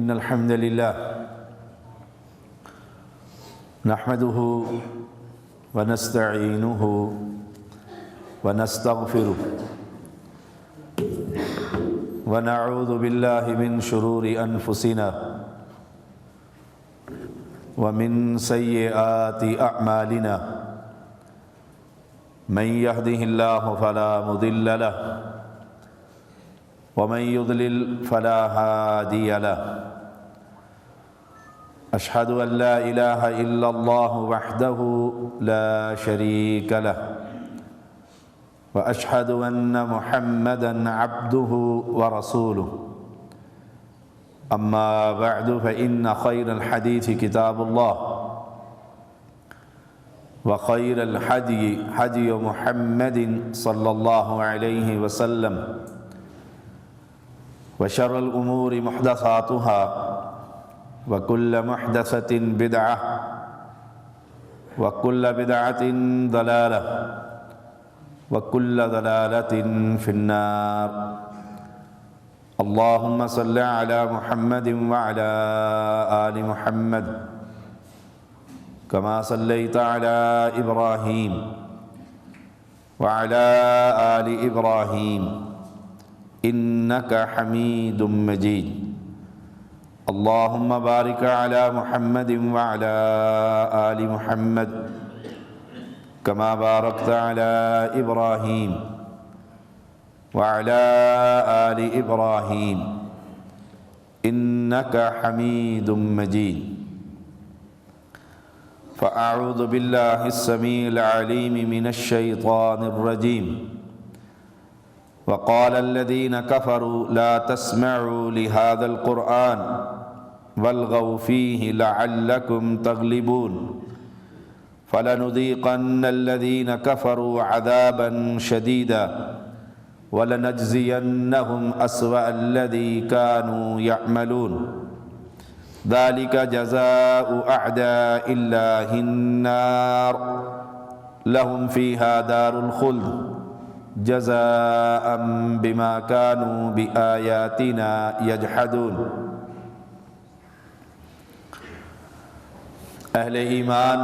إن الحمد لله نحمده ونستعينه ونستغفره ونعوذ بالله من شرور أنفسنا ومن سيئات أعمالنا من يهده الله فلا مضل له ومن يضلل فلا هادي له أشهد أن لا إله إلا الله وحده لا شريك له وأشهد أن محمدًا عبده ورسوله أما بعد فإن خير الحديث كتاب الله وخير الهدي هدي محمد صلى الله عليه وسلم وشر الأمور محدثاتها وكل محدثة بدعة وكل بدعة ضلالة وكل ضلالة في النار اللهم صل على محمد وعلى آل محمد كما صليت على إبراهيم وعلى آل إبراهيم إنك حميد مجيد اللهم بارك على محمد وعلى آل محمد كما باركت على إبراهيم وعلى آل إبراهيم إنك حميد مجيد فأعوذ بالله السميع العليم من الشيطان الرجيم وقال الذين كفروا لا تسمعوا لهذا القرآن والغوا فيه لعلكم تغلبون فلنذيقن الذين كفروا عذابا شديدا ولنجزينهم أسوأ الذي كانوا يعملون ذلك جزاء أعداء الله النار لهم فيها دار الخلد جزاء بما كانوا بآياتنا يجحدون۔ اہل ایمان،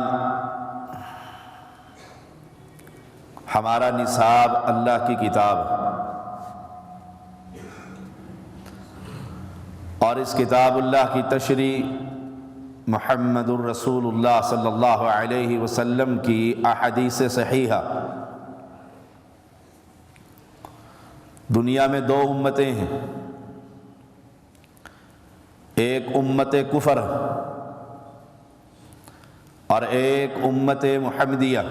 ہمارا نصاب اللہ کی کتاب اور اس کتاب اللہ کی تشریح محمد الرسول اللہ صلی اللہ علیہ وسلم کی احادیث صحیحہ۔ دنیا میں دو امتیں ہیں، ایک امت کفر اور ایک امت محمدیہ،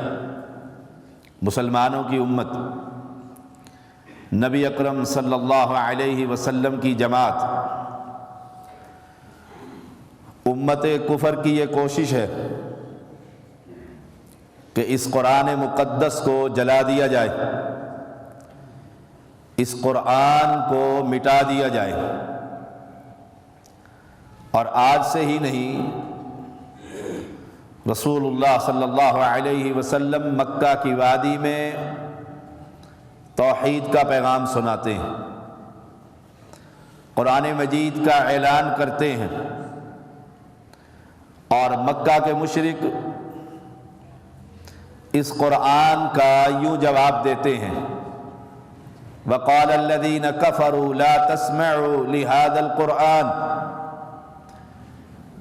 مسلمانوں کی امت، نبی اکرم صلی اللہ علیہ وسلم کی جماعت۔ امت کفر کی یہ کوشش ہے کہ اس قرآن مقدس کو جلا دیا جائے، اس قرآن کو مٹا دیا جائے، اور آج سے ہی نہیں، رسول اللہ صلی اللہ علیہ وسلم مکہ کی وادی میں توحید کا پیغام سناتے ہیں، قرآن مجید کا اعلان کرتے ہیں، اور مکہ کے مشرک اس قرآن کا یوں جواب دیتے ہیں، وقال الذين كفروا لا تسمعوا لهذا القرآن،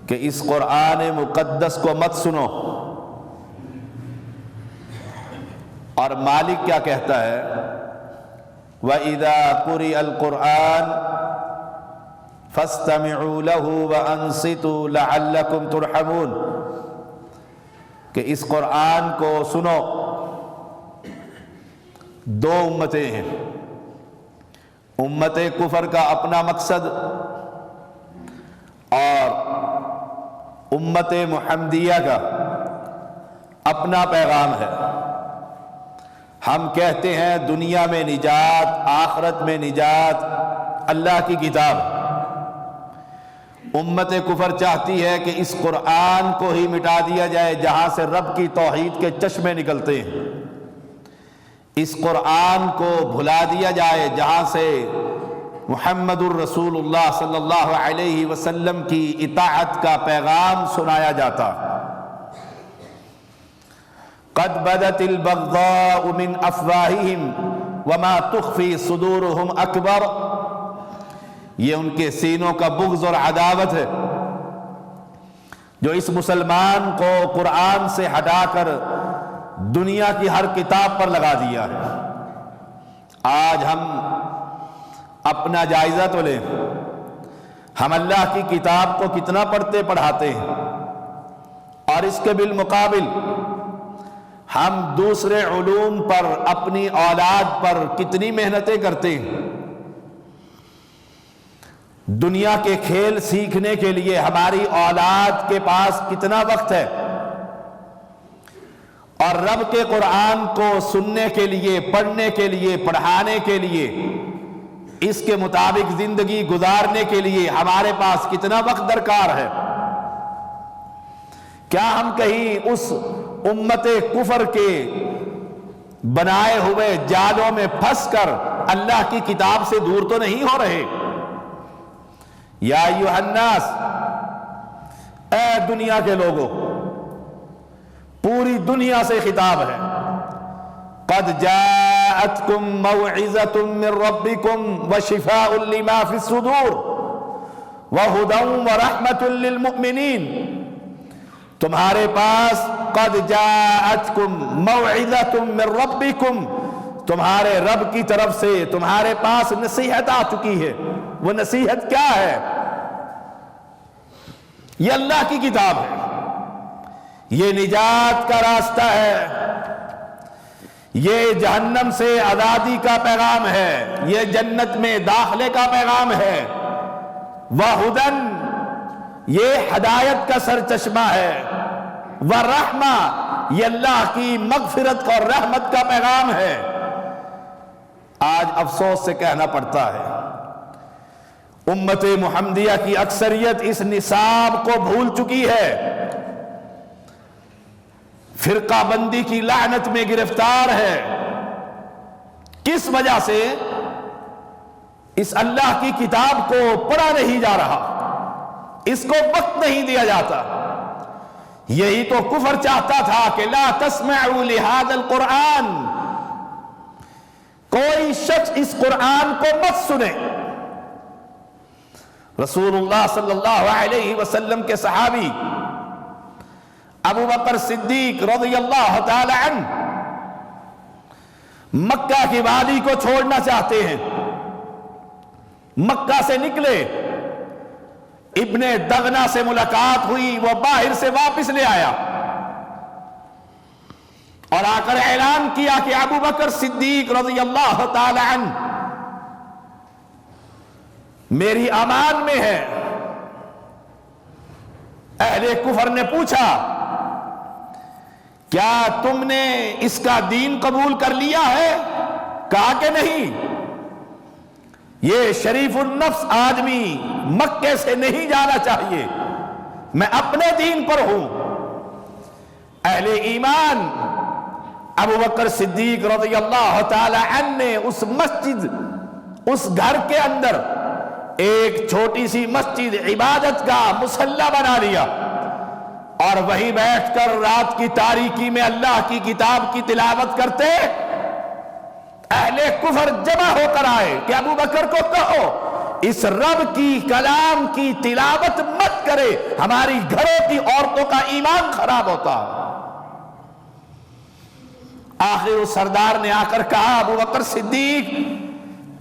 کہ اس قرآن مقدس کو مت سنو۔ اور مالک کیا کہتا ہے؟ وَإِذَا قُرِئَ الْقُرْآنُ فَاسْتَمِعُوا لَهُ وَأَنصِتُوا لَعَلَّكُمْ تُرْحَمُونَ، کہ اس قرآن کو سنو۔ دو امتیں ہیں، امت کفر کا اپنا مقصد اور امت محمدیہ کا اپنا پیغام ہے۔ ہم کہتے ہیں دنیا میں نجات، آخرت میں نجات، اللہ کی کتاب۔ امت کفر چاہتی ہے کہ اس قرآن کو ہی مٹا دیا جائے جہاں سے رب کی توحید کے چشمے نکلتے ہیں، اس قرآن کو بھلا دیا جائے جہاں سے محمد الرسول اللہ صلی اللہ علیہ وسلم کی اطاعت کا پیغام سنایا جاتا۔ قد بدت البغضاء من افواہہم وما تخفی صدورہم اکبر، یہ ان کے سینوں کا بغض اور عداوت ہے جو اس مسلمان کو قرآن سے ہٹا کر دنیا کی ہر کتاب پر لگا دیا ہے۔ آج ہم اپنا جائزہ تو لیں، ہم اللہ کی کتاب کو کتنا پڑھتے پڑھاتے ہیں، اور اس کے بالمقابل ہم دوسرے علوم پر، اپنی اولاد پر کتنی محنتیں کرتے ہیں۔ دنیا کے کھیل سیکھنے کے لیے ہماری اولاد کے پاس کتنا وقت ہے، اور رب کے قرآن کو سننے کے لیے، پڑھنے کے لیے، پڑھانے کے لیے، اس کے مطابق زندگی گزارنے کے لیے ہمارے پاس کتنا وقت درکار ہے۔ کیا ہم کہیں اس امت کفر کے بنائے ہوئے جالوں میں پھنس کر اللہ کی کتاب سے دور تو نہیں ہو رہے؟ یا ایھا الناس، اے دنیا کے لوگوں، پوری دنیا سے خطاب ہے۔ قد جاءتکم موعظۃ من ربکم وشفاء لما فی الصدور وہدی ورحمۃ للمؤمنین، تمہارے پاس قد جاءتکم موعظۃ من ربکم، تمہارے رب کی طرف سے تمہارے پاس نصیحت آ چکی ہے۔ وہ نصیحت کیا ہے؟ یہ اللہ کی کتاب ہے، یہ نجات کا راستہ ہے، یہ جہنم سے آزادی کا پیغام ہے، یہ جنت میں داخلے کا پیغام ہے۔ وہدن، یہ ہدایت کا سرچشمہ ہے۔ ورحمہ، یہ اللہ کی مغفرت اور رحمت کا پیغام ہے۔ آج افسوس سے کہنا پڑتا ہے، امت محمدیہ کی اکثریت اس نصاب کو بھول چکی ہے، فرقہ بندی کی لعنت میں گرفتار ہے۔ کس وجہ سے؟ اس اللہ کی کتاب کو پڑھا نہیں جا رہا، اس کو وقت نہیں دیا جاتا۔ یہی تو کفر چاہتا تھا کہ لا تسمعوا لہذا القرآن، کوئی شخص اس قرآن کو مت سنے۔ رسول اللہ صلی اللہ علیہ وسلم کے صحابی ابو بکر صدیق رضی اللہ تعالی عنہ مکہ کی وادی کو چھوڑنا چاہتے ہیں، مکہ سے نکلے، ابن دغنہ سے ملاقات ہوئی، وہ باہر سے واپس لے آیا اور آ کر اعلان کیا کہ ابو بکر صدیق رضی اللہ تعالی عنہ میری امان میں ہے۔ اہل کفر نے پوچھا، کیا تم نے اس کا دین قبول کر لیا ہے؟ کہا کہ نہیں، یہ شریف النفس آدمی مکے سے نہیں جانا چاہیے، میں اپنے دین پر ہوں۔ اہل ایمان ابو بکر صدیق رضی اللہ تعالی عنہ نے اس مسجد، اس گھر کے اندر ایک چھوٹی سی مسجد، عبادت کا مصلی بنا لیا، اور وہیں بیٹھ کر رات کی تاریکی میں اللہ کی کتاب کی تلاوت کرتے۔ اہل کفر جمع ہو کر آئے کہ ابو بکر کو کہو اس رب کی کلام کی تلاوت مت کرے، ہماری گھروں کی عورتوں کا ایمان خراب ہوتا ہے۔ آخر اس سردار نے آ کر کہا، ابو بکر صدیق،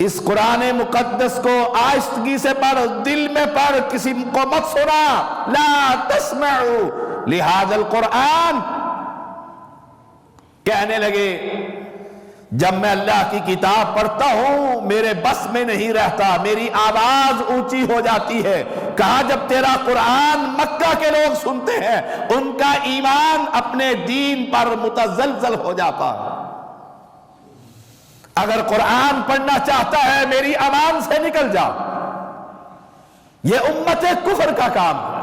اس قرآن مقدس کو آہستگی سے پڑھ، دل میں پڑھ، کسی کو مت سنا۔ لا تسمعوا لہذا القرآن۔ کہنے لگے، جب میں اللہ کی کتاب پڑھتا ہوں میرے بس میں نہیں رہتا، میری آواز اونچی ہو جاتی ہے۔ کہا جب تیرا قرآن مکہ کے لوگ سنتے ہیں ان کا ایمان اپنے دین پر متزلزل ہو جاتا ہے۔ اگر قرآن پڑھنا چاہتا ہے میری امان سے نکل جا، یہ امت کفر کا کام ہے۔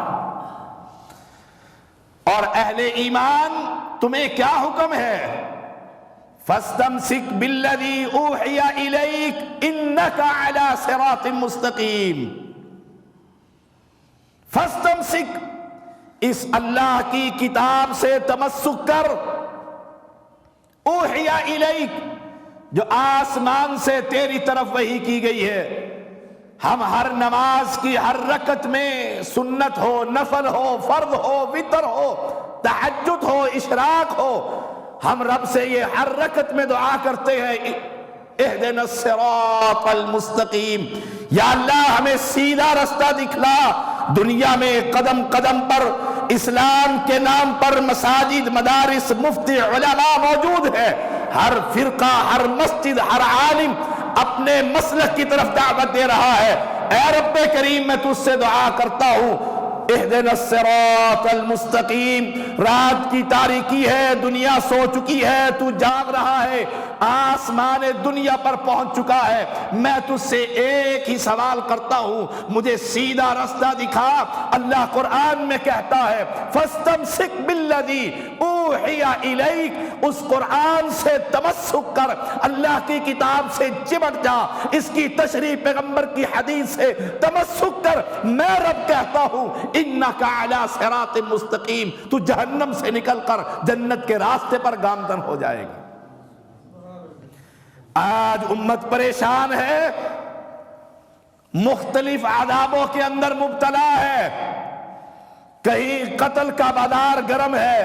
اور اہل ایمان تمہیں کیا حکم ہے؟ فاستمسک بالذی اوحی الیک انک علی صراط مستقیم. فاستمسک، اس اللہ کی کتاب سے تمسک کر. اوحی الیک، جو آسمان سے تیری طرف وحی کی گئی ہے. ہم ہر نماز کی ہر رکعت میں، سنت ہو، نفل ہو، فرض ہو، وتر ہو، تہجد ہو، اشراق ہو، ہم رب سے یہ ہر رکعت میں دعا کرتے ہیں، اہدنا الصراط المستقیم، یا اللہ ہمیں سیدھا رستہ دکھلا. دنیا میں قدم قدم پر اسلام کے نام پر مساجد، مدارس، مفتی، علماء موجود ہے. ہر فرقہ، ہر مسجد، ہر عالم اپنے مسلک کی طرف دعوت دے رہا ہے. اے رب کریم، میں تجھ سے دعا کرتا ہوں، اہدنا الصراط المستقیم. رات کی تاریکی ہے، دنیا سو چکی ہے، تو جاگ رہا ہے، آسمان دنیا پر پہنچ چکا ہے. میں تجھ سے ایک ہی سوال کرتا ہوں، مجھے سیدھا رستہ دکھا. اللہ قرآن میں کہتا ہے فاستمسک بالذی اوحی الیک، اس قرآن سے تمسک کر، اللہ کی کتاب سے چمٹ جا، اس کی تشریح پیغمبر کی حدیث سے تمسک کر. میں رب کہتا ہوں انک علی صراط مستقیم، تو جہنم سے نکل کر جنت کے راستے پر گامزن ہو جائے گا. آج امت پریشان ہے، مختلف عذابوں کے اندر مبتلا ہے. کہیں قتل کا بازار گرم ہے،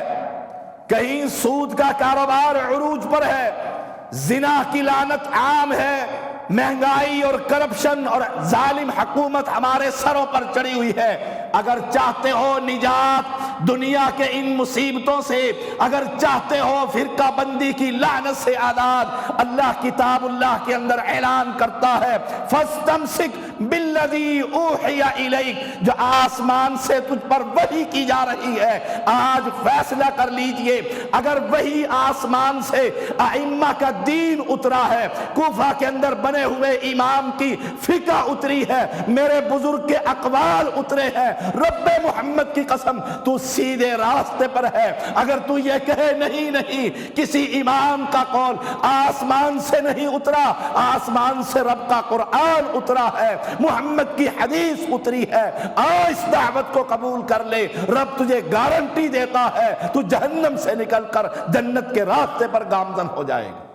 کہیں سود کا کاروبار عروج پر ہے، زنا کی لعنت عام ہے، مہنگائی اور کرپشن اور ظالم حکومت ہمارے سروں پر چڑھی ہوئی ہے. اگر چاہتے ہو نجات دنیا کے ان مصیبتوں سے، اگر چاہتے ہو فرقہ بندی کی لعنت سے آزاد، اللہ کتاب اللہ کے اندر اعلان کرتا ہے فاستمسک بالذی اوحی الیک، جو آسمان سے تجھ پر وحی کی جا رہی ہے. آج فیصلہ کر لیجئے، اگر وحی آسمان سے ائمہ کا دین اترا ہے، کوفہ کے اندر بنے ہوئے امام کی فقہ اتری ہے، میرے بزرگ کے اقوال اترے ہیں، رب محمد کی قسم تو سیدھے راستے پر ہے. اگر تو یہ کہے نہیں نہیں کسی امام کا قول آسمان سے نہیں اترا، آسمان سے رب کا قرآن اترا ہے، محمد کی حدیث اتری ہے، اس دعوت کو قبول کر لے. رب تجھے گارنٹی دیتا ہے تو جہنم سے نکل کر جنت کے راستے پر گامزن ہو جائے گا.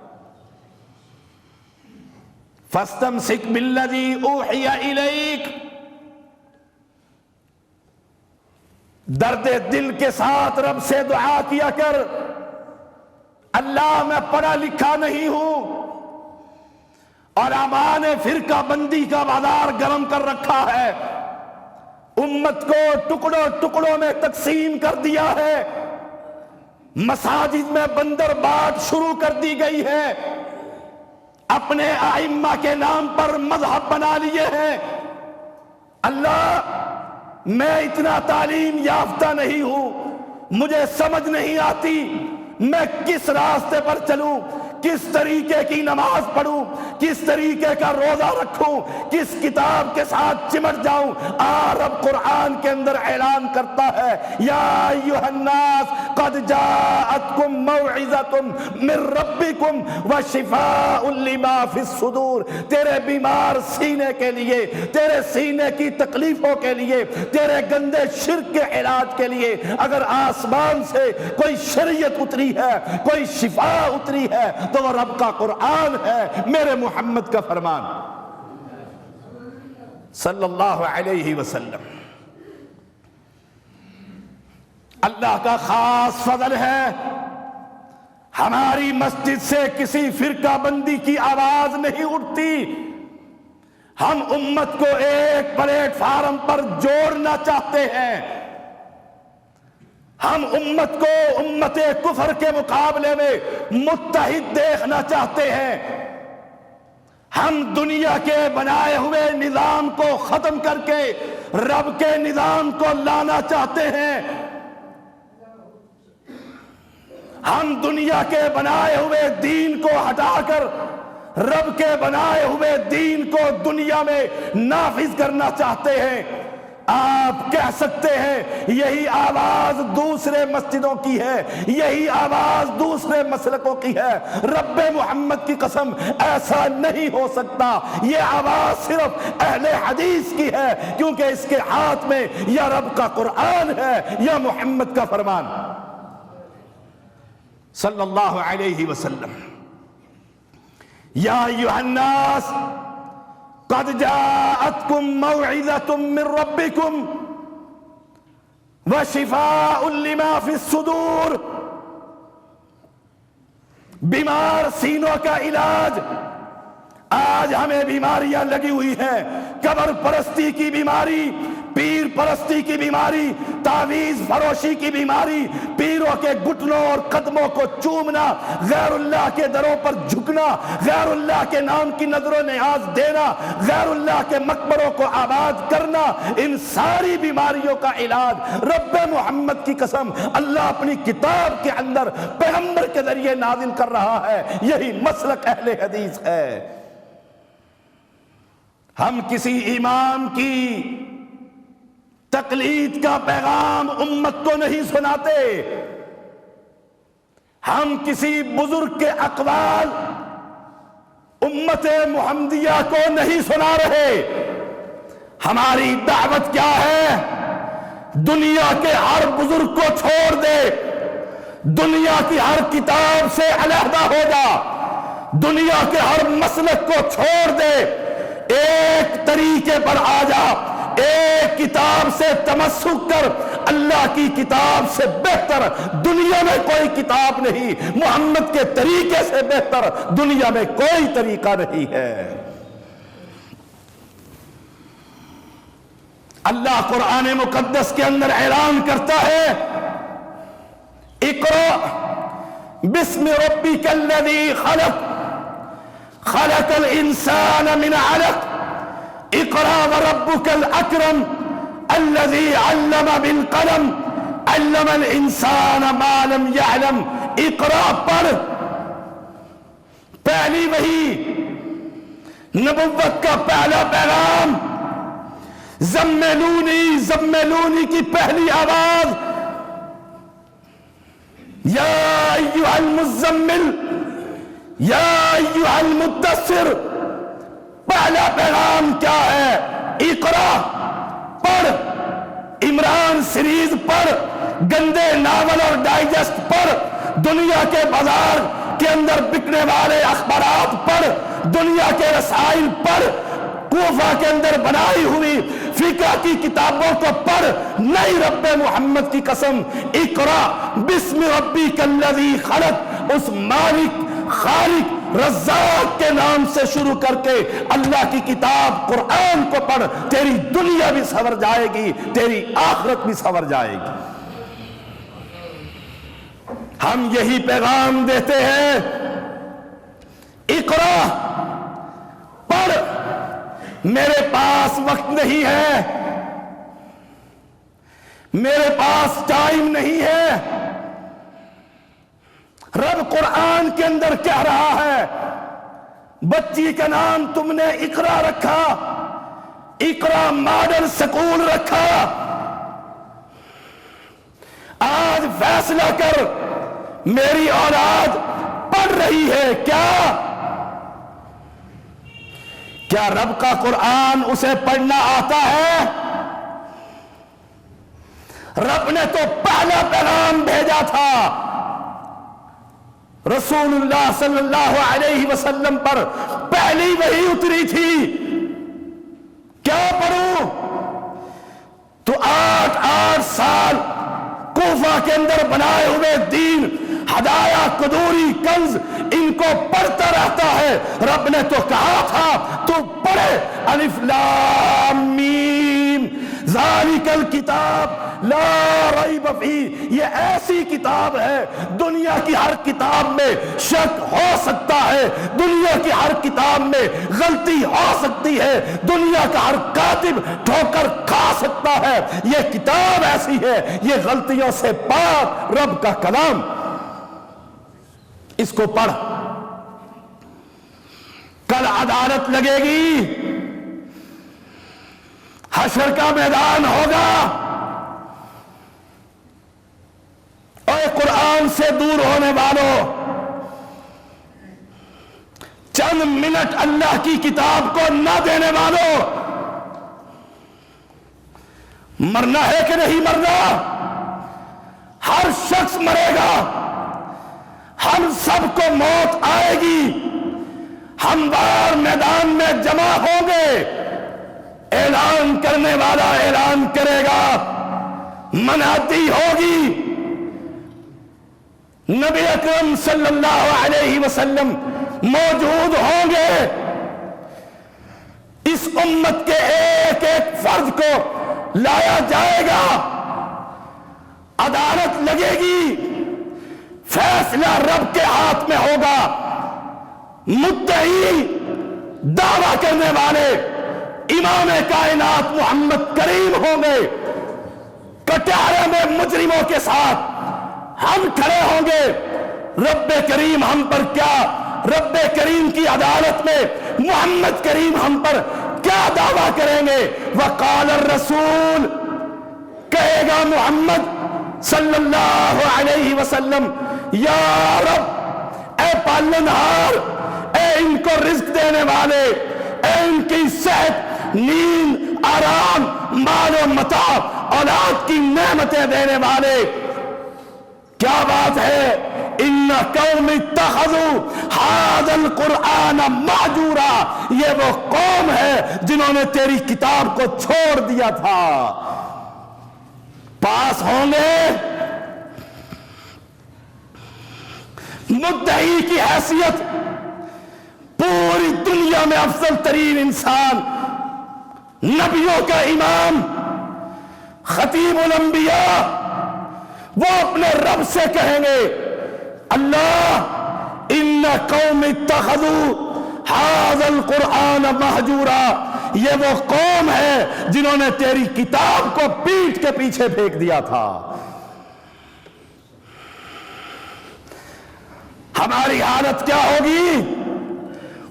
فاستمسک بالذی اوحی الیک، درد دل کے ساتھ رب سے دعا کیا کر، اللہ میں پڑھا لکھا نہیں ہوں اور امان فرقہ بندی کا بازار گرم کر رکھا ہے، امت کو ٹکڑوں ٹکڑوں میں تقسیم کر دیا ہے، مساجد میں بندر بانٹ شروع کر دی گئی ہے، اپنے ائمہ کے نام پر مذہب بنا لیے ہیں. اللہ، میں اتنا تعلیم یافتہ نہیں ہوں، مجھے سمجھ نہیں آتی میں کس راستے پر چلوں، کس طریقے کی نماز پڑھوں، کس طریقے کا روزہ رکھوں، کس کتاب کے ساتھ چمٹ جاؤں. رب قرآن کے اندر اعلان کرتا ہے یا ایھا الناس قد جاءتکم موعظۃ من ربکم وشفاء لما فی الصدور. تیرے بیمار سینے کے لیے، تیرے سینے کی تکلیفوں کے لیے، تیرے گندے شرک کے علاج کے لیے اگر آسمان سے کوئی شریعت اتری ہے، کوئی شفا اتری ہے تو وہ رب کا قرآن ہے، میرے محمد کا فرمان صلی اللہ علیہ وسلم. اللہ کا خاص فضل ہے، ہماری مسجد سے کسی فرقہ بندی کی آواز نہیں اٹھتی. ہم امت کو ایک پلیٹ فارم پر جوڑنا چاہتے ہیں، ہم امت کو امت کفر کے مقابلے میں متحد دیکھنا چاہتے ہیں. ہم دنیا کے بنائے ہوئے نظام کو ختم کر کے رب کے نظام کو لانا چاہتے ہیں. ہم دنیا کے بنائے ہوئے دین کو ہٹا کر رب کے بنائے ہوئے دین کو دنیا میں نافذ کرنا چاہتے ہیں. آپ کہہ سکتے ہیں یہی آواز دوسرے مسجدوں کی ہے، یہی آواز دوسرے مسلکوں کی ہے، رب محمد کی قسم ایسا نہیں ہو سکتا، یہ آواز صرف اہل حدیث کی ہے، کیونکہ اس کے ہاتھ میں یا رب کا قرآن ہے یا محمد کا فرمان صلی اللہ علیہ وسلم۔ یا ایھا الناس قد جاءتکم موعظۃ من ربکم وشفاء لما فی الصدور، بیمار سینوں کا علاج۔ آج ہمیں بیماریاں لگی ہوئی ہیں، قبر پرستی کی بیماری، پیر پرستی کی بیماری، تعویذ فروشی کی بیماری، پیروں کے گھٹنوں اور قدموں کو چومنا، غیر اللہ کے دروں پر جھکنا، غیر اللہ کے نام کی نظر و نیاز دینا، غیر اللہ کے مقبروں کو آباد کرنا، ان ساری بیماریوں کا علاج رب محمد کی قسم اللہ اپنی کتاب کے اندر پیغمبر کے ذریعے نازل کر رہا ہے۔ یہی مسلک اہل حدیث ہے۔ ہم کسی امام کی تقلید کا پیغام امت کو نہیں سناتے، ہم کسی بزرگ کے اقوال امت محمدیہ کو نہیں سنا رہے۔ ہماری دعوت کیا ہے؟ دنیا کے ہر بزرگ کو چھوڑ دے، دنیا کی ہر کتاب سے علیحدہ ہو جا، دنیا کے ہر مسلک کو چھوڑ دے، ایک طریقے پر آ جا، ایک کتاب سے تمسک کر۔ اللہ کی کتاب سے بہتر دنیا میں کوئی کتاب نہیں، محمد کے طریقے سے بہتر دنیا میں کوئی طریقہ نہیں ہے۔ اللہ قرآن مقدس کے اندر اعلان کرتا ہے، اقرأ بسم ربک الذی خلق خلق الانسان من علق اقرأ وربک الاکرم الذی علم بالقلم علم الانسان ما لم يعلم۔ اقرأ پڑھ، پہلی وحی، نبوت کا پہلا پیغام، زملونی زملونی کی پہلی آواز، یا ایھا المزمل یا ایھا المدثر۔ پہلا پیغام کیا ہے؟ اقرا، پڑھ، عمران سیریز پڑھ، گندے ناول اور ڈائجسٹ پڑھ، دنیا کے بازار کے اندر بکنے والے اخبارات پڑھ، دنیا کے رسائل پڑھ، کوفہ کے اندر بنائی ہوئی فقہ کی کتابوں کو پڑھ۔ نہیں، رب محمد کی قسم، اقرا بسم ربک الذی خلق، اس مالک، خالق، رزاق کے نام سے شروع کر کے اللہ کی کتاب قرآن کو پڑھ، تیری دنیا بھی سنور جائے گی، تیری آخرت بھی سنور جائے گی۔ ہم یہی پیغام دیتے ہیں، اقرا، پڑھ۔ میرے پاس وقت نہیں ہے، میرے پاس ٹائم نہیں ہے۔ رب قرآن کے اندر کہہ رہا ہے، بچی کا نام تم نے اقرا رکھا، اقرا ماڈل سکول رکھا۔ آج فیصلہ کر، میری اولاد پڑھ رہی ہے کیا رب کا قرآن اسے پڑھنا آتا ہے؟ رب نے تو پہلا پیغام بھیجا تھا، رسول اللہ صلی اللہ علیہ وسلم پر پہلی وحی اتری تھی۔ کیا پڑھوں؟ تو 8 سال کوفہ کے اندر بنائے ہوئے دین، ہدایہ، قدوری، کنز، ان کو پڑھتا رہتا ہے۔ رب نے تو کہا تھا تو پڑھے، الف لام میم ذالک الکتاب لا ریب فیہ۔ یہ ایسی کتاب ہے، دنیا کی ہر کتاب میں شک ہو سکتا ہے، دنیا کی ہر کتاب میں غلطی ہو سکتی ہے، دنیا کا ہر کاتب ٹھوکر کھا سکتا ہے، یہ کتاب ایسی ہے، یہ غلطیوں سے پاک رب کا کلام۔ اس کو پڑھ، کل عدالت لگے گی، حشر کا میدان ہوگا اور قرآن سے دور ہونے والوں، چند منٹ اللہ کی کتاب کو نہ دینے والوں، مرنا ہے کہ نہیں مرنا؟ ہر شخص مرے گا، ہم سب کو موت آئے گی، ہموار میدان میں جمع ہوں گے، اعلان کرنے والا اعلان کرے گا، منادی ہوگی، نبی اکرم صلی اللہ علیہ وسلم موجود ہوں گے، اس امت کے ایک ایک فرد کو لایا جائے گا، عدالت لگے گی، فیصلہ رب کے ہاتھ میں ہوگا، مدعی دعویٰ کرنے والے امام کائنات محمد کریم ہوں گے، کٹارے میں مجرموں کے ساتھ ہم کھڑے ہوں گے، رب کریم ہم پر کیا، رب کریم کی عدالت میں محمد کریم ہم پر کیا دعویٰ کریں گے؟ وقال الرسول، کہے گا محمد صلی اللہ علیہ وسلم، یا رب، اے پالنہار، اے ان کو رزق دینے والے، اے ان کی صحت، نیند، آرام، مال و متاع، اولاد کی نعمتیں دینے والے، کیا بات ہے؟ ان قوم اتخذوا ھذا القرآن مہجورا، یہ وہ قوم ہے جنہوں نے تیری کتاب کو چھوڑ دیا تھا۔ پاس ہوں گے مدعی کی حیثیت، پوری دنیا میں افضل ترین انسان، نبیوں کا امام، خطیب الانبیاء، وہ اپنے رب سے کہیں گے، اللہ، ان قوم اتخذوا ھذا القرآن مہجورا، یہ وہ قوم ہے جنہوں نے تیری کتاب کو پیٹھ کے پیچھے پھینک دیا تھا۔ ہماری حالت کیا ہوگی؟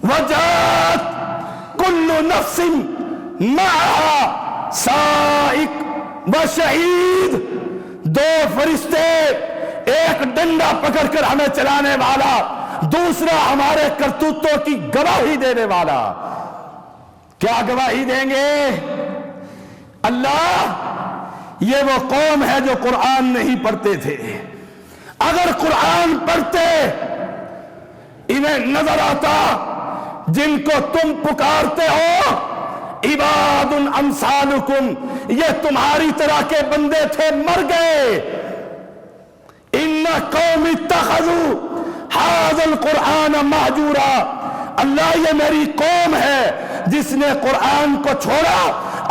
وجاءت کل نفس معها سائق و شہید، دو فرشتے، ایک ڈنڈا پکڑ کر ہمیں چلانے والا، دوسرا ہمارے کرتوتوں کی گواہی دینے والا۔ کیا گواہی دیں گے؟ اللہ، یہ وہ قوم ہے جو قرآن نہیں پڑھتے تھے، اگر قرآن پڑھتے انہیں نظر آتا جن کو تم پکارتے ہو عباد امثالکم، یہ تمہاری طرح کے بندے تھے، مر گئے۔ ان قوم اتخذوا ھذا القرآن مہجورا، اللہ، یہ میری قوم ہے جس نے قرآن کو چھوڑا،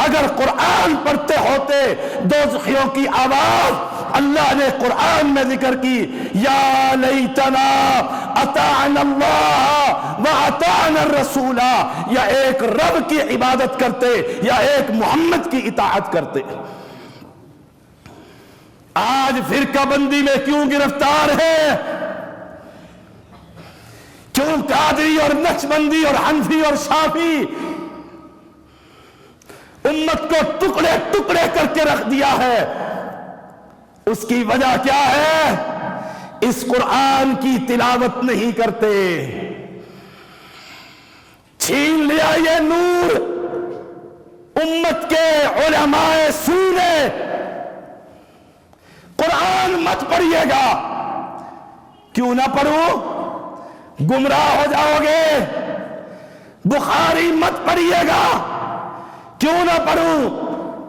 اگر قرآن پڑھتے ہوتے دوزخیوں کی آواز اللہ نے قرآن میں ذکر کی، یا لیتنا اطعنا اللہ واطعنا الرسول، یا ایک رب کی عبادت کرتے یا ایک محمد کی اطاعت کرتے۔ آج فرقہ بندی میں کیوں گرفتار ہے؟ کیوں قادری اور نقشبندی اور حنفی اور شافی امت کو ٹکڑے ٹکڑے کر کے رکھ دیا ہے؟ اس کی وجہ کیا ہے؟ اس قرآن کی تلاوت نہیں کرتے، چھین لیا یہ نور امت کے علماء سو نے۔ قرآن مت پڑھیے گا، کیوں نہ پڑھو؟ گمراہ ہو جاؤ گے۔ بخاری مت پڑھیے گا، کیوں نہ پڑھو؟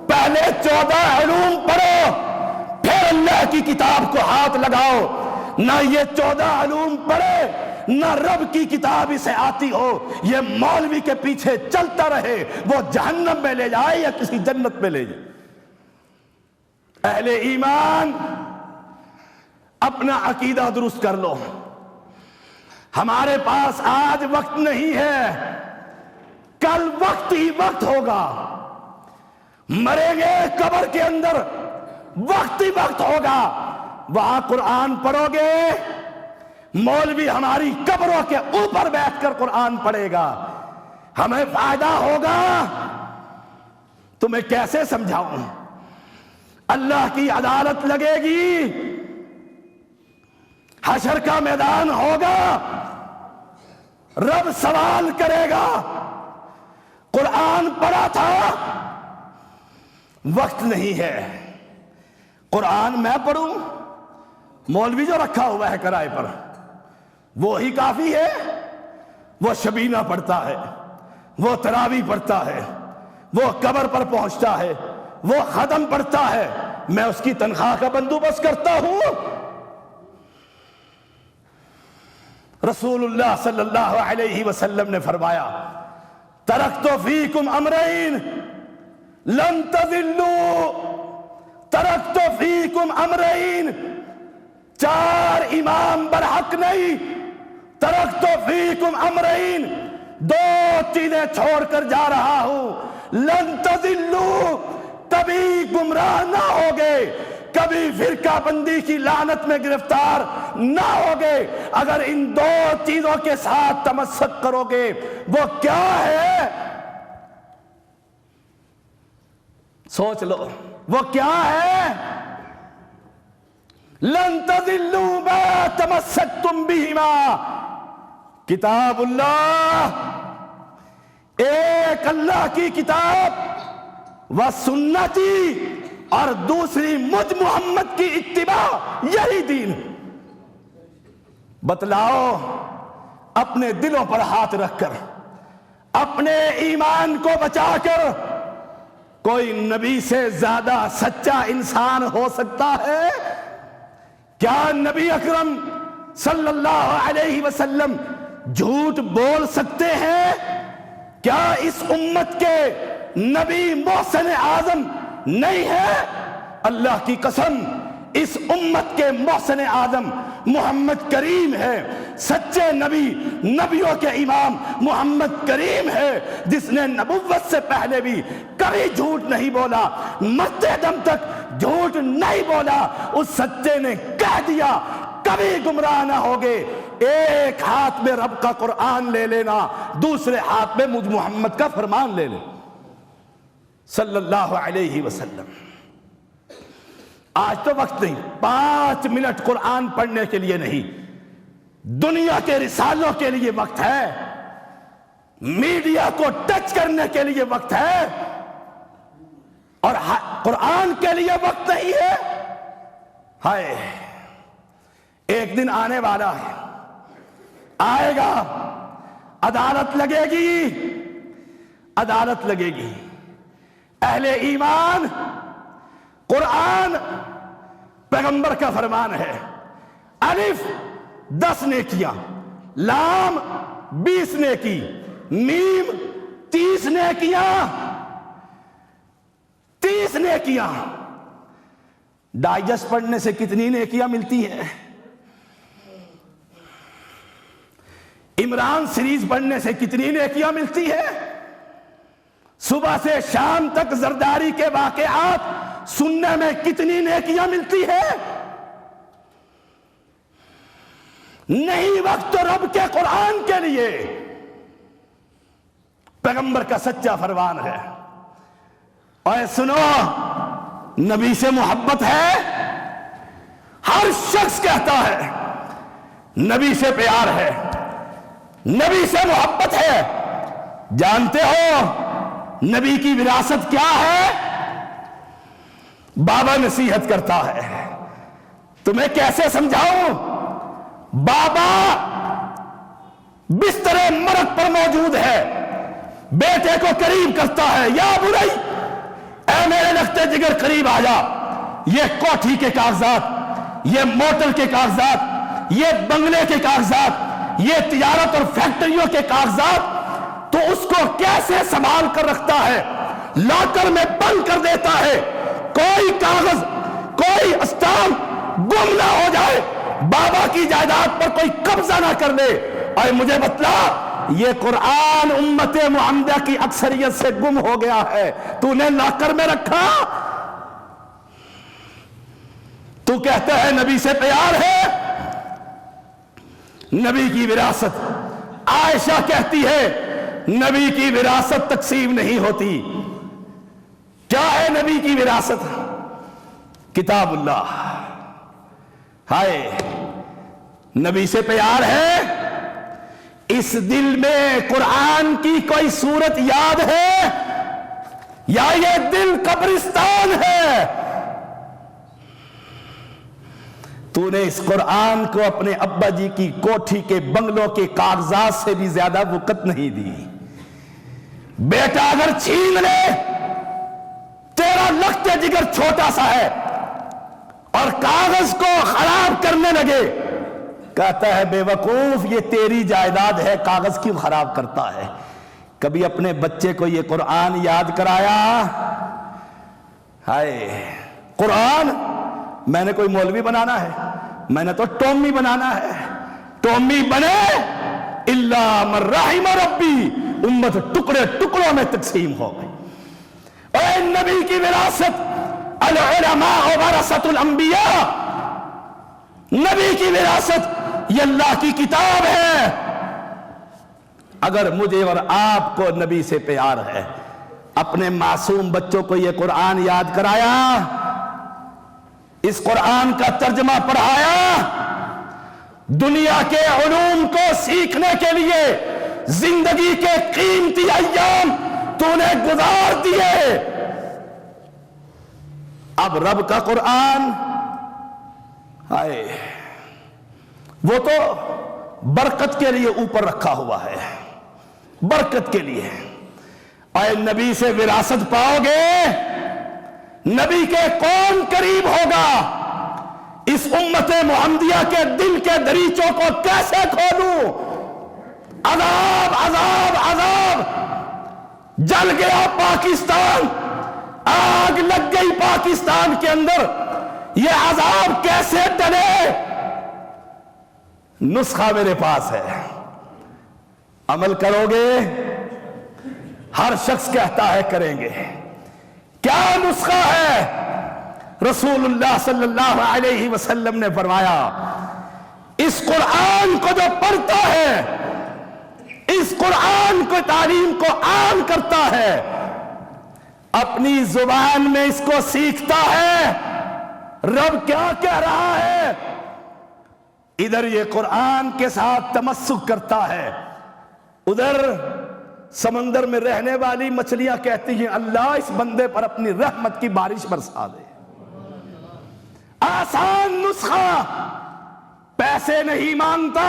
پہلے 14 علوم پڑھو، پھر اللہ کی کتاب کو ہاتھ لگاؤ۔ نہ یہ 14 علوم پڑھے، نہ رب کی کتاب اسے آتی ہو، یہ مولوی کے پیچھے چلتا رہے، وہ جہنم میں لے جائے یا کسی جنت میں لے جائے۔ اہل ایمان، اپنا عقیدہ درست کر لو۔ ہمارے پاس آج وقت نہیں ہے، کل وقت ہی وقت ہوگا، مریں گے قبر کے اندر، وقت ہی وقت ہوگا، وہاں قرآن پڑھو گے، مولوی ہماری قبروں کے اوپر بیٹھ کر قرآن پڑھے گا، ہمیں فائدہ ہوگا؟ تمہیں کیسے سمجھاؤں؟ اللہ کی عدالت لگے گی، حشر کا میدان ہوگا، رب سوال کرے گا۔ قرآن پڑھا تھا، وقت نہیں ہے۔ قرآن میں پڑھوں؟ مولوی جو رکھا ہوا ہے کرائے پر وہی کافی ہے؟ وہ شبینہ پڑھتا ہے، وہ تراویح پڑھتا ہے، وہ قبر پر پہنچتا ہے، وہ ختم پڑھتا ہے، میں اس کی تنخواہ کا بندوبست کرتا ہوں؟ رسول اللہ صلی اللہ علیہ وسلم نے فرمایا ترکت فیکم امرین لن تضلوا، ترکت فیکم امرین، 4 امام برحق نہیں، ترکت فیکم امرین، 2 چیزیں چھوڑ کر جا رہا ہوں، لن تضلوا، کبھی گمراہ نہ ہوگے، کبھی فرقہ بندی کی لعنت میں گرفتار نہ ہوگے اگر ان 2 چیزوں کے ساتھ تمسک کرو گے۔ وہ کیا ہے؟ سوچ لو، وہ کیا ہے؟ لن تضلوا ما تمسکتم بہما، کتاب اللہ، ایک اللہ کی کتاب و سنتی، اور دوسری مجھ محمد کی اتباع، یہی دین۔ بتلاؤ، اپنے دلوں پر ہاتھ رکھ کر، اپنے ایمان کو بچا کر، کوئی نبی سے زیادہ سچا انسان ہو سکتا ہے؟ کیا نبی اکرم صلی اللہ علیہ وسلم جھوٹ بول سکتے ہیں؟ کیا اس امت کے نبی محسن اعظم نہیں ہے؟ اللہ کی قسم، اس امت کے محسن اعظم محمد کریم ہے، سچے نبی، نبیوں کے امام محمد کریم ہے، جس نے نبوت سے پہلے بھی کبھی جھوٹ نہیں بولا، مرتے دم تک جھوٹ نہیں بولا۔ اس سچے نے کہہ دیا کبھی گمراہ نہ ہوگے۔ ایک ہاتھ میں رب کا قرآن لے لینا، دوسرے ہاتھ میں مجھ محمد کا فرمان لے لینا صلی اللہ علیہ وسلم۔ آج تو وقت نہیں، 5 منٹ قرآن پڑھنے کے لیے نہیں، دنیا کے رسالوں کے لیے وقت ہے، میڈیا کو ٹچ کرنے کے لیے وقت ہے، اور قرآن کے لیے وقت نہیں ہے۔ ہائے، ایک دن آنے والا ہے، آئے گا، عدالت لگے گی، عدالت لگے گی۔ اہل ایمان، قرآن پیغمبر کا فرمان ہے، الف 10 نیکیاں، لام 20 نیکی، میم 30 نیکیاں، 30 نیکیاں۔ ڈائجسٹ پڑھنے سے کتنی نیکیاں ملتی ہیں؟ عمران سیریز پڑھنے سے کتنی نیکیاں ملتی ہیں؟ صبح سے شام تک زرداری کے واقعات سننے میں کتنی نیکیاں ملتی ہیں؟ نہیں وقت تو رب کے قرآن کے لیے، پیغمبر کا سچا فرمان ہے۔ اور سنو، نبی سے محبت ہے، ہر شخص کہتا ہے نبی سے پیار ہے، نبی سے محبت ہے۔ جانتے ہو نبی کی وراثت کیا ہے؟ بابا نصیحت کرتا ہے، تمہیں کیسے سمجھاؤں؟ بابا بستر مرگ پر موجود ہے، بیٹے کو قریب کرتا ہے، یا بنی اے میرے لگتے جگر قریب آ جا، یہ کوٹھی کے کاغذات، یہ موٹر کے کاغذات، یہ بنگلے کے کاغذات، یہ تجارت اور فیکٹریوں کے کاغذات، تو اس کو کیسے سنبھال کر رکھتا ہے، لاکر میں بند کر دیتا ہے، کوئی کاغذ، کوئی اسٹامپ گم نہ ہو جائے، بابا کی جائیداد پر کوئی قبضہ نہ کر لے۔ اور مجھے بتلا، یہ قرآن امت محمدیہ کی اکثریت سے گم ہو گیا ہے، تو نے لاکر میں رکھا؟ تو کہتا ہے نبی سے پیار ہے، نبی کی وراثت۔ عائشہ کہتی ہے نبی کی وراثت تقسیم نہیں ہوتی، کیا ہے نبی کی وراثت؟ کتاب اللہ. ہائے نبی سے پیار ہے؟ اس دل میں قرآن کی کوئی صورت یاد ہے یا یہ دل قبرستان ہے؟ تو نے اس قرآن کو اپنے ابا جی کی کوٹھی کے بنگلوں کے کاغذات سے بھی زیادہ وقت نہیں دی. بیٹا اگر چھین لے تیرا لخت جگر چھوٹا سا ہے اور کاغذ کو خراب کرنے لگے، کہتا ہے بے وقوف یہ تیری جائیداد ہے، کاغذ کیوں خراب کرتا ہے؟ کبھی اپنے بچے کو یہ قرآن یاد کرایا؟ ہائے قرآن میں نے کوئی مولوی بنانا ہے، میں نے تو ٹومی بنانا ہے. ٹومی بنے الا من رحم ربی، امت ٹکڑے ٹکڑوں میں تقسیم ہو گئی. اے نبی کی وراثت العلماء ورثۃ الانبیاء، نبی کی وراثت یہ اللہ کی کتاب ہے. اگر مجھے اور آپ کو نبی سے پیار ہے، اپنے معصوم بچوں کو یہ قرآن یاد کرایا، اس قرآن کا ترجمہ پڑھایا، دنیا کے علوم کو سیکھنے کے لیے زندگی کے قیمتی ایام تو نے گزار دیے. اب رب کا قرآن ہائے وہ تو برکت کے لیے اوپر رکھا ہوا ہے، برکت کے لیے. اے نبی سے وراثت پاؤ گے، نبی کے کون قریب ہوگا؟ اس امت محمدیہ کے دل کے دریچوں کو کیسے کھولوں؟ عذاب عذاب عذاب، جل گیا پاکستان، آگ لگ گئی پاکستان کے اندر، یہ عذاب کیسے ٹلے؟ نسخہ میرے پاس ہے، عمل کرو گے؟ ہر شخص کہتا ہے کریں گے. کیا نسخہ ہے؟ رسول اللہ صلی اللہ علیہ وسلم نے فرمایا اس قرآن کو جو پڑھتا ہے، اس قرآن کو تعلیم کو عام کرتا ہے، اپنی زبان میں اس کو سیکھتا ہے، رب کیا کہہ رہا ہے، ادھر یہ قرآن کے ساتھ تمسک کرتا ہے، ادھر سمندر میں رہنے والی مچھلیاں کہتی ہیں اللہ اس بندے پر اپنی رحمت کی بارش برسا دے. آسان نسخہ، پیسے نہیں مانگتا.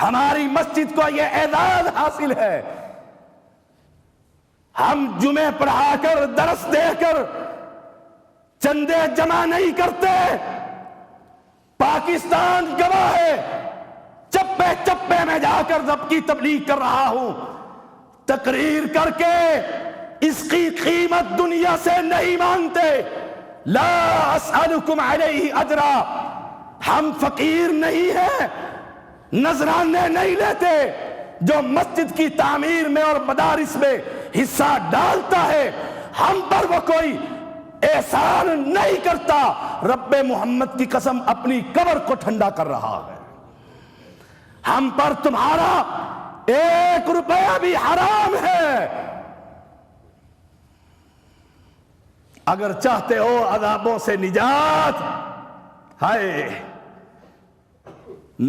ہماری مسجد کو یہ اعزاز حاصل ہے، ہم جمعے پڑھا کر درس دے کر چندے جمع نہیں کرتے. پاکستان گواہ ہے، چپے چپے میں جا کر رب کی تبلیغ کر رہا ہوں، تقریر کر کے اس کی قیمت دنیا سے نہیں مانگتے. لا اسألکم علیہ اجرا، ہم فقیر نہیں ہیں، نذرانے نہیں لیتے. جو مسجد کی تعمیر میں اور مدارس میں حصہ ڈالتا ہے ہم پر وہ کوئی احسان نہیں کرتا. رب محمد کی قسم اپنی قبر کو ٹھنڈا کر رہا ہے، ہم پر تمہارا 1 روپیہ بھی حرام ہے. اگر چاہتے ہو عذابوں سے نجات، ہائے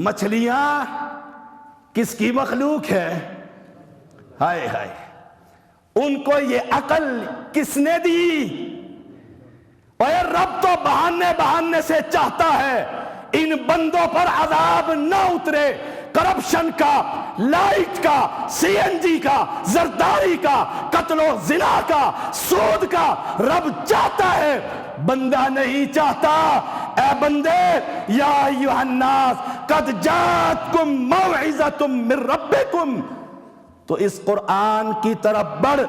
مچھلیاں کس کی مخلوق ہے؟ ہائے ہائے ان کو یہ عقل کس نے دی؟ اور رب تو بہانے سے چاہتا ہے ان بندوں پر عذاب نہ اترے. کرپشن کا، لائٹ کا، سی این جی کا، زرداری کا، قتل و زنا کا، سود کا رب چاہتا ہے، بندہ نہیں چاہتا. اے بندے، یا ایھا الناس قد جاءتکم موعظۃ من ربکم، تو اس قرآن کی طرف بڑھ.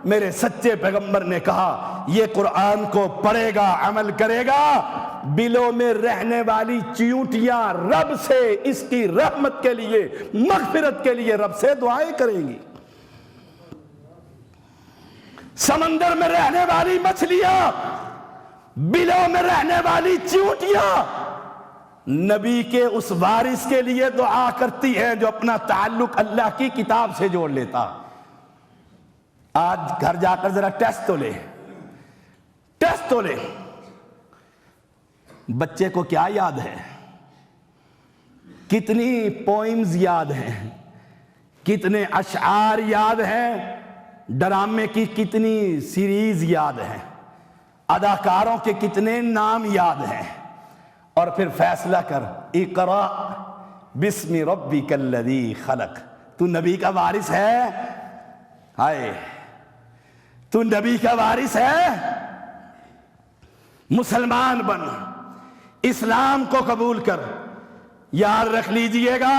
میرے سچے پیغمبر نے کہا یہ قرآن کو پڑھے گا، عمل کرے گا، بلوں میں رہنے والی چیونٹیاں رب سے اس کی رحمت کے لیے، مغفرت کے لیے رب سے دعائیں کریں گی. سمندر میں رہنے والی مچھلیاں، بلوں میں رہنے والی چیونٹیاں نبی کے اس وارث کے لیے دعا کرتی ہیں جو اپنا تعلق اللہ کی کتاب سے جوڑ لیتا. آج گھر جا کر ذرا ٹیسٹ تو لے بچے کو کیا یاد ہے؟ کتنی پوئمز یاد ہیں، کتنے اشعار یاد ہیں، ڈرامے کی کتنی سیریز یاد ہیں، اداکاروں کے کتنے نام یاد ہیں، اور پھر فیصلہ کر اقرا بسم ربک الذی خلق۔ تو نبی کا وارث ہے؟ ہائے، تو نبی کا وارث ہے؟ مسلمان بن، اسلام کو قبول کر۔ یاد رکھ لیجئے گا،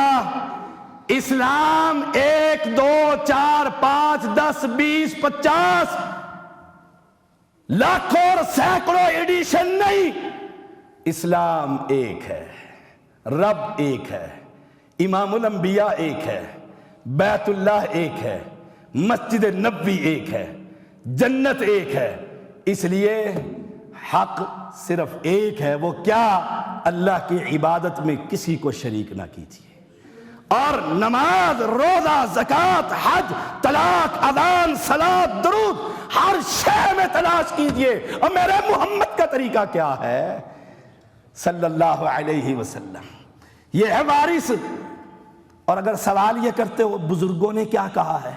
اسلام 1 2 4 5 10 20 50 لاکھوں اور سینکڑوں ایڈیشن نہیں، اسلام ایک ہے، رب ایک ہے، امام الانبیاء ایک ہے، بیت اللہ ایک ہے، مسجد نبوی ایک ہے، جنت ایک ہے۔ اس لیے حق صرف ایک ہے، وہ کیا؟ اللہ کی عبادت میں کسی کو شریک نہ کیجیے، اور نماز، روزہ، زکوٰۃ، حج، طلاق، اذان، صلاۃ، درود ہر شے میں تلاش کیجیے۔ اور میرے محمد کا طریقہ کیا ہے صلی اللہ علیہ وسلم؟ یہ ہے وارث۔ اور اگر سوال یہ کرتے ہو بزرگوں نے کیا کہا ہے،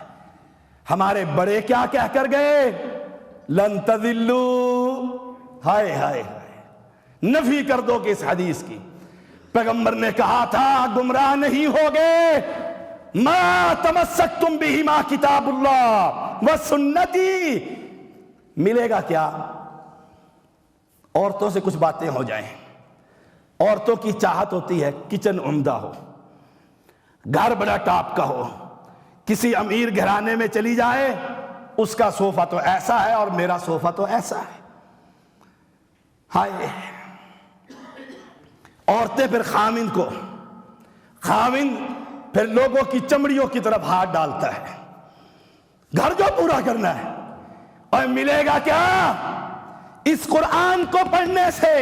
ہمارے بڑے کیا کہہ کر گئے؟ لن تضلوا، ہائے ہائے ہائے، نفی کر دو کہ اس حدیث کی۔ پیغمبر نے کہا تھا گمراہ نہیں ہوگے، ما تمسکتم بہما کتاب اللہ و سنتی۔ ملے گا کیا؟ عورتوں سے کچھ باتیں ہو جائیں۔ عورتوں کی چاہت ہوتی ہے کچن عمدہ ہو، گھر بڑا ٹاپ کا ہو، کسی امیر گھرانے میں چلی جائے، اس کا صوفہ تو ایسا ہے اور میرا صوفہ تو ایسا ہے۔ ہائے، عورتیں پھر خاوند پھر لوگوں کی چمڑیوں کی طرف ہاتھ ڈالتا ہے، گھر جو پورا کرنا ہے۔ اور ملے گا کیا؟ اس قرآن کو پڑھنے سے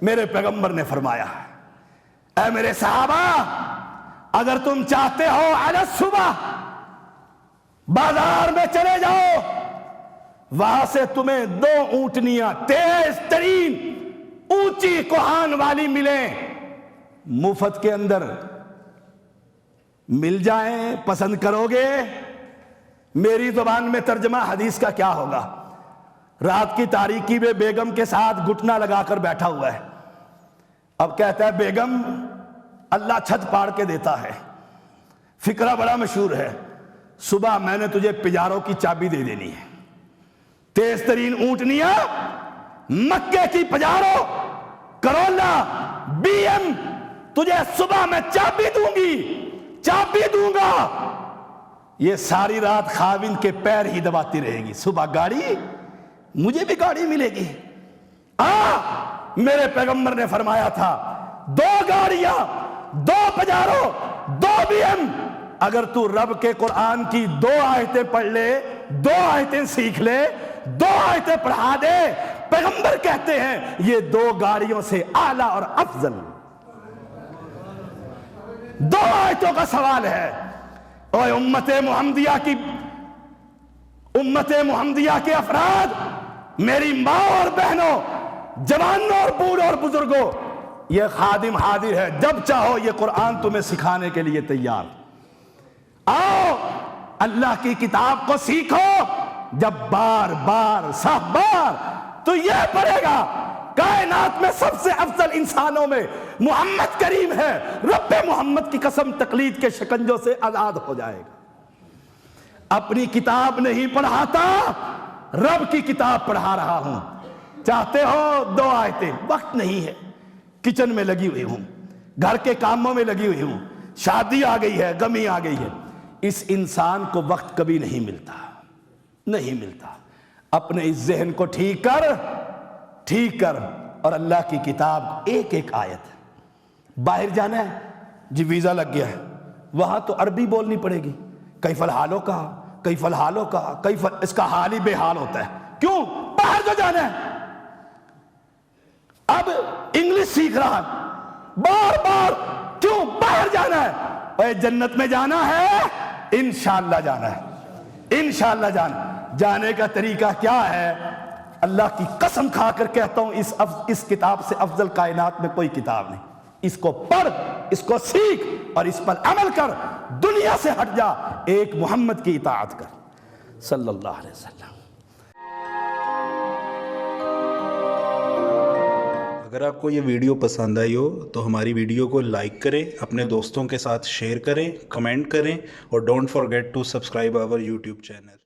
میرے پیغمبر نے فرمایا، اے میرے صحابہ، اگر تم چاہتے ہو علی صبح بازار میں چلے جاؤ، وہاں سے تمہیں 2 اونٹنیاں تیز ترین اونچی کوہان والی ملیں، مفت کے اندر مل جائیں، پسند کرو گے؟ میری زبان میں ترجمہ حدیث کا کیا ہوگا؟ رات کی تاریکی میں بیگم کے ساتھ گھٹنا لگا کر بیٹھا ہوا ہے، اب کہتا ہے بیگم اللہ چھت پاڑ کے دیتا ہے۔ فقرہ بڑا مشہور ہے، صبح میں نے تجھے پجاروں کی چابی دے دینی ہے، تیز ترین اونٹنیاں، مکے کی پجاروں، کرولا، بی ایم، تجھے صبح میں چابی دوں گا۔ یہ ساری رات خاوند کے پیر ہی دباتی رہے گی، صبح گاڑی، مجھے بھی گاڑی ملے گی۔ میرے پیغمبر نے فرمایا تھا 2 گاڑیاں، 2 پجاروں، 2 بی ایم۔ اگر تو رب کے قرآن کی 2 آیتیں پڑھ لے، 2 آیتیں سیکھ لے، 2 آیتیں پڑھا دے، پیغمبر کہتے ہیں یہ 2 گاڑیوں سے اعلیٰ اور افضل۔ 2 آیتوں کا سوال ہے۔ اور امت محمدیہ کے افراد، میری ماں اور بہنوں، جوانوں اور بوڑھوں اور بزرگوں، یہ خادم حاضر ہے، جب چاہو یہ قرآن تمہیں سکھانے کے لیے تیار۔ آؤ اللہ کی کتاب کو سیکھو، جب بار تو یہ پڑھے گا کائنات میں سب سے افضل انسانوں میں محمد کریم ہے، رب محمد کی قسم تقلید کے شکنجوں سے آزاد ہو جائے گا۔ اپنی کتاب نہیں پڑھاتا، رب کی کتاب پڑھا رہا ہوں۔ چاہتے ہو 2 آیتیں، وقت نہیں ہے، کچن میں لگی ہوئی ہوں، گھر کے کاموں میں لگی ہوئی ہوں، شادی آ گئی ہے، غمی آ گئی ہے۔ اس انسان کو وقت کبھی نہیں ملتا۔ اپنے اس ذہن کو ٹھیک کر اور اللہ کی کتاب ایک آیت۔ باہر جانا ہے جی، ویزا لگ گیا ہے، وہاں تو عربی بولنی پڑے گی، کیف الحالوں کا اس کا حال ہی بے حال ہوتا ہے۔ کیوں؟ باہر جو جانا ہے، اب انگلش سیکھ رہا ہے بار، کیوں؟ باہر جانا ہے۔ اے جنت میں جانا ہے، انشاءاللہ جانا ہے، انشاءاللہ جانے کا طریقہ کیا ہے؟ اللہ کی قسم کھا کر کہتا ہوں اس کتاب سے افضل کائنات میں کوئی کتاب نہیں. اس کو پڑھ، اس کو سیکھ اور اس پر عمل کر. دنیا سے ہٹ جا، ایک محمد کی اطاعت کر صلی اللہ علیہ وسلم. اگر آپ کو یہ ویڈیو پسند آئی ہو تو ہماری ویڈیو کو لائک کریں، اپنے دوستوں کے ساتھ شیئر کریں، کمنٹ کریں اور don't forget to subscribe our YouTube channel.